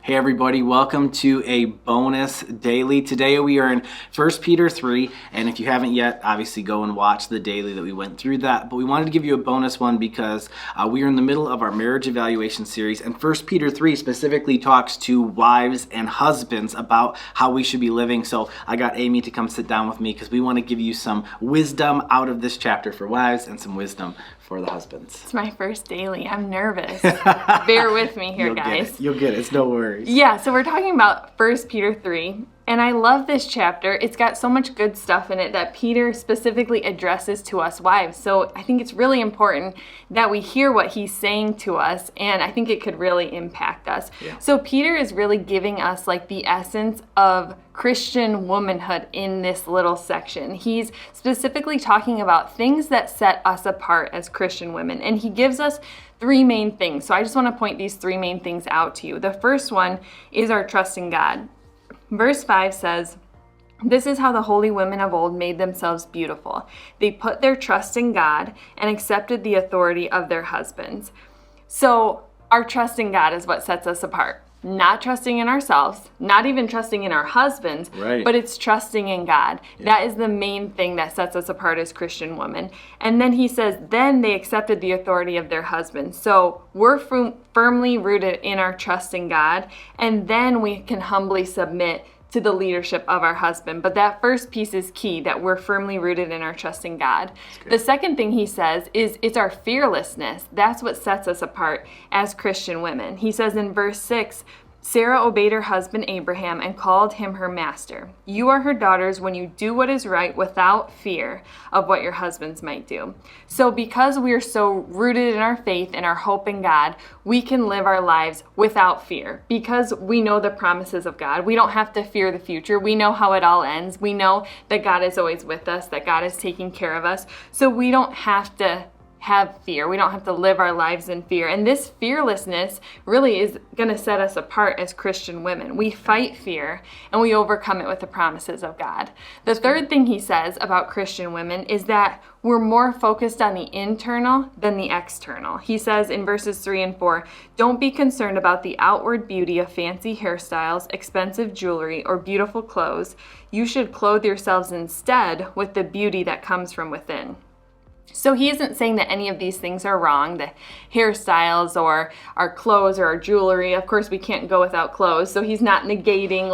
Hey everybody, welcome to a bonus daily. Today we are in 1 Peter 3, and if you haven't yet, obviously go and watch the daily that we went through that. But we wanted to give you a bonus one because we are in the middle of our marriage evaluation series, and 1 Peter 3 specifically talks to wives and husbands about how we should be living. So I got Amy to come sit down with me because we want to give you some wisdom out of this chapter for wives and some wisdom for the husbands. It's my first daily. I'm nervous. Bear with me here, guys. You'll get it. It's no worries. Yeah, so we're talking about 1 Peter 3, and I love this chapter. It's got so much good stuff in it that Peter specifically addresses to us wives. So I think it's really important that we hear what he's saying to us, and I think it could really impact us. Yeah. So Peter is really giving us like the essence of Christian womanhood in this little section. He's specifically talking about things that set us apart as Christian women, and he gives us three main things. So I just want to point these three main things out to you. The first one is our trust in God. Verse 5 says, "This is how the holy women of old made themselves beautiful. They put their trust in God and accepted the authority of their husbands." So our trust in God is what sets us apart. Not trusting in ourselves, not even trusting in our husbands, right, but it's trusting in God. Yeah. That is the main thing that sets us apart as Christian women. And then he says, then they accepted the authority of their husbands. So we're firmly rooted in our trust in God, and then we can humbly submit to the leadership of our husband. But that first piece is key, that we're firmly rooted in our trust in God. The second thing he says is it's our fearlessness. That's what sets us apart as Christian women. He says in verse 6, "Sarah obeyed her husband Abraham and called him her master. You are her daughters when you do what is right without fear of what your husbands might do." So because we are so rooted in our faith and our hope in God, we can live our lives without fear because we know the promises of God. We don't have to fear the future. We know how it all ends. We know that God is always with us, that God is taking care of us. So we don't have to have fear. We don't have to live our lives in fear. And this fearlessness really is going to set us apart as Christian women. We fight fear and we overcome it with the promises of God. The third thing he says about Christian women is that we're more focused on the internal than the external. He says in verses 3 and 4, "Don't be concerned about the outward beauty of fancy hairstyles, expensive jewelry, or beautiful clothes. You should clothe yourselves instead with the beauty that comes from within." So he isn't saying that any of these things are wrong, the hairstyles or our clothes or our jewelry. Of course, we can't go without clothes, so he's not negating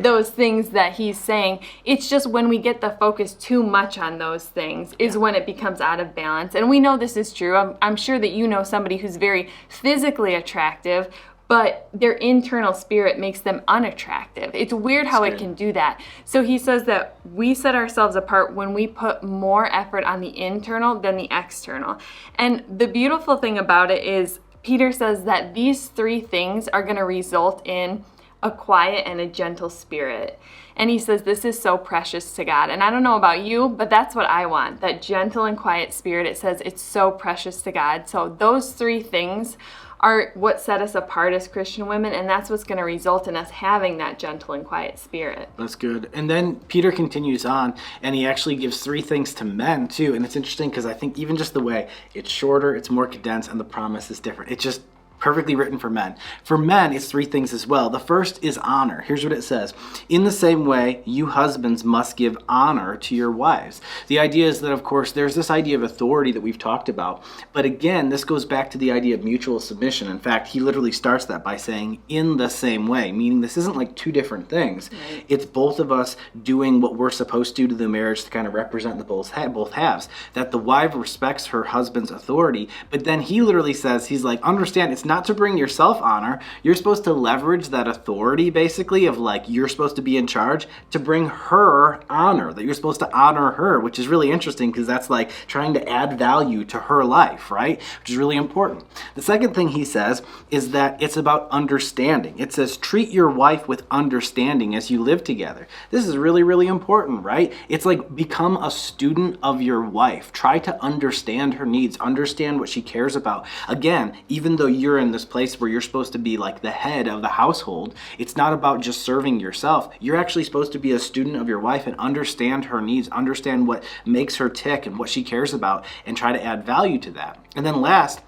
those things that he's saying. It's just when we get the focus too much on those things is when it becomes out of balance. And we know this is true. I'm sure that you know somebody who's very physically attractive, but their internal spirit makes them unattractive. It's weird how it can do that. So he says that we set ourselves apart when we put more effort on the internal than the external. And the beautiful thing about it is Peter says that these three things are going to result in a quiet and a gentle spirit. And he says this is so precious to God. And I don't know about you, but that's what I want, that gentle and quiet spirit. It says it's so precious to God. So those three things are what set us apart as Christian women, and that's what's going to result in us having that gentle and quiet spirit. That's good. And then Peter continues on, and he actually gives three things to men too. And it's interesting because I think even just the way it's shorter, it's more condensed, and the promise is different. It's just perfectly written for men. For men, it's three things as well. The first is honor. Here's what it says. "In the same way, you husbands must give honor to your wives." The idea is that, of course, there's this idea of authority that we've talked about. But again, this goes back to the idea of mutual submission. In fact, he literally starts that by saying, "in the same way," meaning this isn't like two different things. Right. It's both of us doing what we're supposed to the marriage to kind of represent the both halves. That the wife respects her husband's authority. But then he literally says, he's like, understand, it's not to bring yourself honor. You're supposed to leverage that authority, basically, of like you're supposed to be in charge to bring her honor, that you're supposed to honor her, which is really interesting because that's like trying to add value to her life, right? Which is really important. The second thing he says is that it's about understanding. It says, treat your wife with understanding as you live together. This is really, really important, right? It's like become a student of your wife. Try to understand her needs, understand what she cares about. Again, even though you're in this place where you're supposed to be like the head of the household, it's not about just serving yourself. You're actually supposed to be a student of your wife and understand her needs, understand what makes her tick and what she cares about, and try to add value to that. And then last,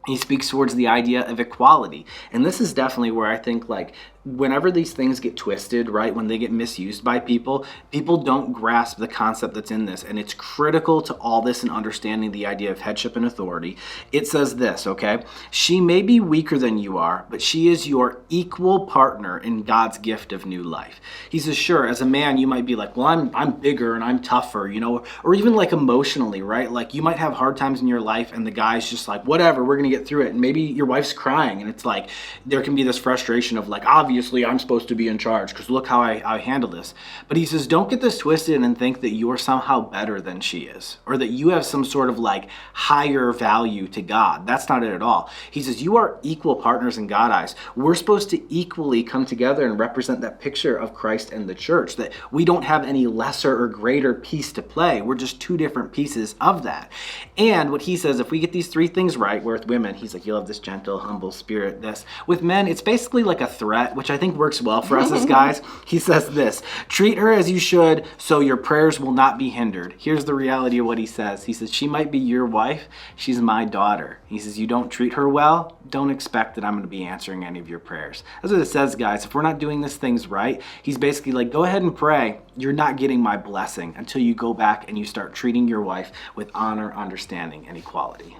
He speaks towards the idea of equality. And this is definitely where I think, like, whenever these things get twisted, right, when they get misused by people, people don't grasp the concept that's in this. And it's critical to all this and understanding the idea of headship and authority. It says this, okay? She may be weaker than you are, but she is your equal partner in God's gift of new life. He says, sure, as a man, you might be like, well, I'm bigger and I'm tougher, you know, or even like emotionally, right? Like you might have hard times in your life and the guy's just like, whatever, we're going to get through it. And maybe your wife's crying and it's like, there can be this frustration of like, obviously I'm supposed to be in charge because look how I handle this. But he says, don't get this twisted and think that you're somehow better than she is, or that you have some sort of like higher value to God. That's not it at all. He says, you are equal partners in God's eyes. We're supposed to equally come together and represent that picture of Christ and the church, that we don't have any lesser or greater piece to play. We're just two different pieces of that. And what he says, if we get these three things right, where with women, he's like, you'll have this gentle, humble spirit, this. With men, it's basically like a threat, which I think works well for us as guys. He says this, treat her as you should so your prayers will not be hindered. Here's the reality of what he says. He says, she might be your wife. She's my daughter. He says, you don't treat her well, don't expect that I'm going to be answering any of your prayers. That's what it says, guys. If we're not doing these things right, he's basically like, go ahead and pray. You're not getting my blessing until you go back and you start treating your wife with honor, understanding, and equality.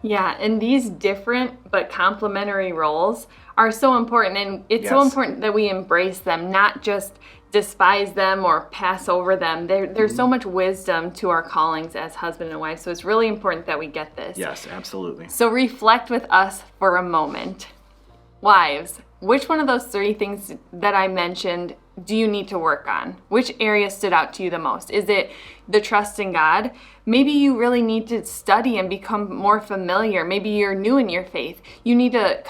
Yeah, and these different but complementary roles are so important, and it's so important that we embrace them, not just despise them or pass over them. There's so much wisdom to our callings as husband and wife, so it's really important that we get this. Yes, absolutely. So reflect with us for a moment. Wives, which one of those three things that I mentioned do you need to work on? Which area stood out to you the most? Is it the trust in God? Maybe you really need to study and become more familiar. Maybe you're new in your faith. You need to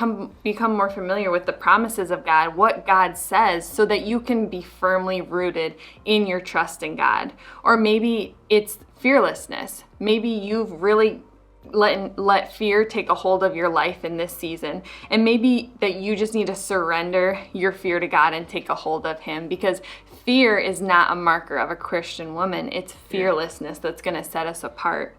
become more familiar with the promises of God, what God says, so that you can be firmly rooted in your trust in God. Or maybe it's fearlessness. Maybe you've really let fear take a hold of your life in this season, and maybe that you just need to surrender your fear to God and take a hold of him, because fear is not a marker of a Christian woman. It's fearlessness that's going to set us apart.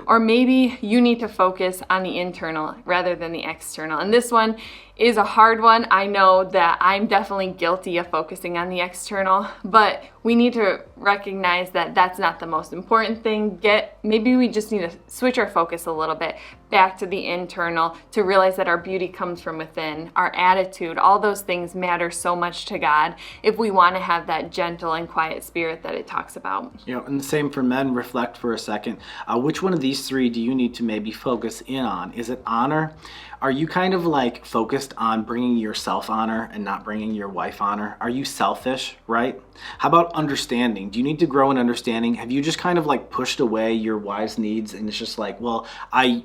Or maybe you need to focus on the internal rather than the external, and this one is a hard one. I know that I'm definitely guilty of focusing on the external, but we need to recognize that that's not the most important thing. Maybe we just need to switch our focus a little bit back to the internal, to realize that our beauty comes from within, our attitude, all those things matter so much to God if we want to have that gentle and quiet spirit that it talks about. You know, and the same for men. Reflect for a second. Which one of these three do you need to maybe focus in on? Is it honor? Are you kind of like focused on bringing yourself honor and not bringing your wife honor? Are you selfish, right? How about understanding? Do you need to grow in understanding? Have you just kind of like pushed away your wife's needs and it's just like, well, I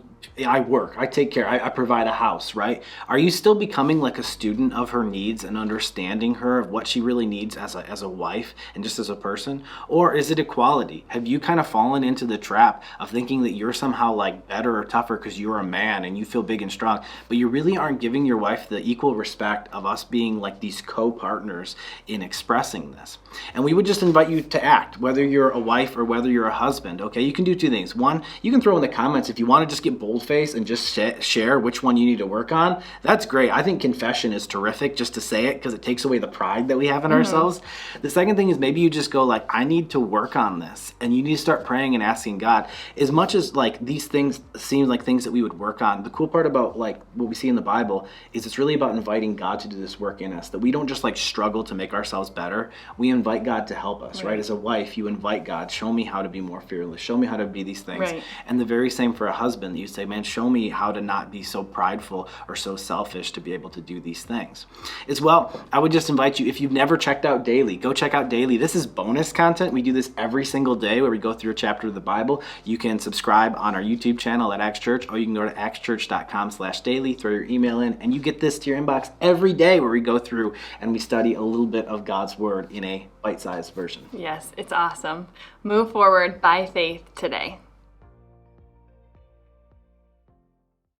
work, I take care, I provide a house, right? Are you still becoming like a student of her needs and understanding her of what she really needs as a wife and just as a person? Or is it equality? Have you kind of fallen into the trap of thinking that you're somehow like better or tougher because you're a man and you feel big and strong, but you really aren't giving your wife the equal respect of us being like these co-partners in expressing this? And we would just invite you to act, whether you're a wife or whether you're a husband, okay? You can do two things. One, you can throw in the comments if you want to just get boldface and just share which one you need to work on. That's great. I think confession is terrific just to say it, because it takes away the pride that we have in ourselves. The second thing is maybe you just go like, I need to work on this, and you need to start praying and asking God. As much as like these things seem like things that we would work on, the cool part about like what we see in the Bible is it's really about inviting God to do this work in us, that we don't just like struggle to make ourselves better. We invite God to help us, right? As a wife, you invite God, show me how to be more fearless, show me how to be these things. And the very same for a husband, that you say, man, show me how to not be so prideful or so selfish to be able to do these things. As well, I would just invite you, if you've never checked out Daily, go check out Daily. This is bonus content. We do this every single day where we go through a chapter of the Bible. You can subscribe on our YouTube channel at Acts Church, or you can go to actschurch.com/daily, throw your email in, and you get this to your inbox every day where we go through and we study a little bit of God's Word in a bite-sized version. Yes, it's awesome. Move forward by faith today.